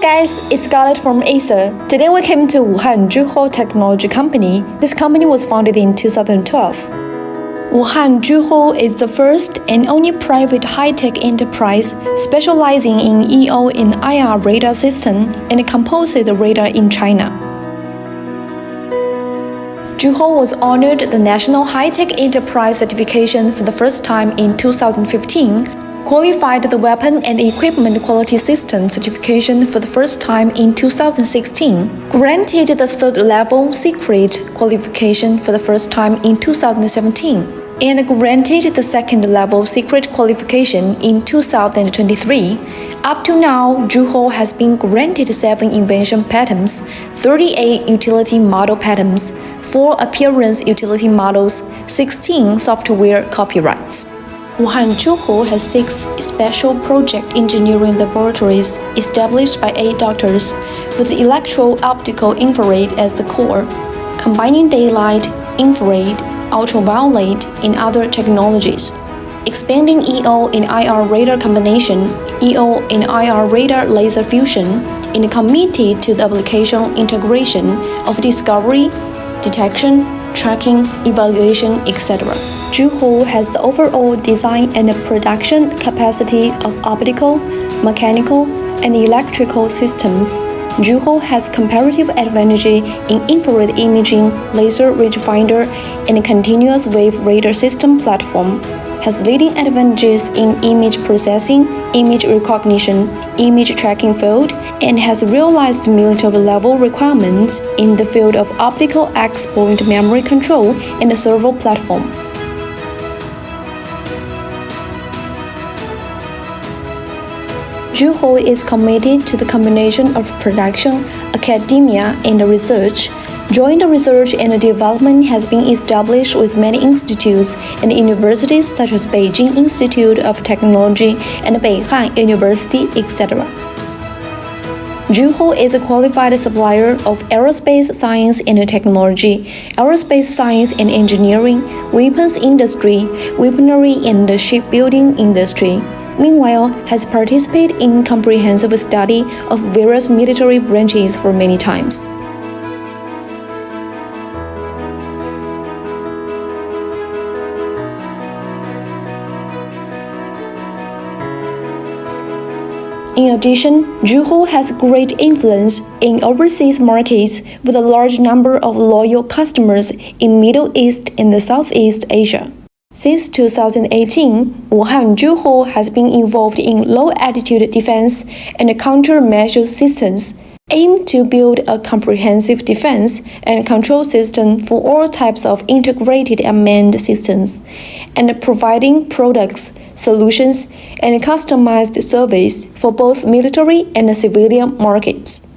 guys, it's Scarlett from Acer. Today we came to Wuhan JOHO Technology Company. This company was founded in 2012. Wuhan JOHO is the first and only private high-tech enterprise specializing in EO and IR radar system and composite radar in China. JOHO was honored the National High-Tech Enterprise certification for the first time in 2015, qualified the Weapon and Equipment Quality System certification for the first time in 2016, granted the third-level secret qualification for the first time in 2017, and granted the second-level secret qualification in 2023. Up to now, JOHO has been granted 7 invention patents, 38 utility model patents, 4 appearance utility models, 16 software copyrights. Wuhan JOHO has 6 special project engineering laboratories established by 8 doctors, with Electro Optical infrared as the core, combining daylight, infrared, ultraviolet, and other technologies, expanding EO and IR radar combination, EO and IR radar laser fusion, and committed to the application integration of discovery, detection, tracking, evaluation, etc. JOHO has the overall design and production capacity of optical, mechanical, and electrical systems. JOHO has comparative advantage in infrared imaging, laser rangefinder, and continuous wave radar system platform, has leading advantages in image processing, image recognition, image tracking field, and has realized military-level requirements in the field of optical X-point memory control and the servo platform. JOHO is committed to the combination of production, academia, and research. Joint research and development has been established with many institutes and universities such as Beijing Institute of Technology and Beihai University, etc. JOHO is a qualified supplier of aerospace science and technology, aerospace science and engineering, weapons industry, weaponry and the shipbuilding industry. Meanwhile, has participated in comprehensive study of various military branches for many times. In addition, JOHO has great influence in overseas markets with a large number of loyal customers in Middle East and Southeast Asia. Since 2018, Wuhan JOHO has been involved in low-altitude defense and countermeasure systems, aimed to build a comprehensive defense and control system for all types of integrated unmanned systems, and providing products, solutions, and customized service for both military and civilian markets.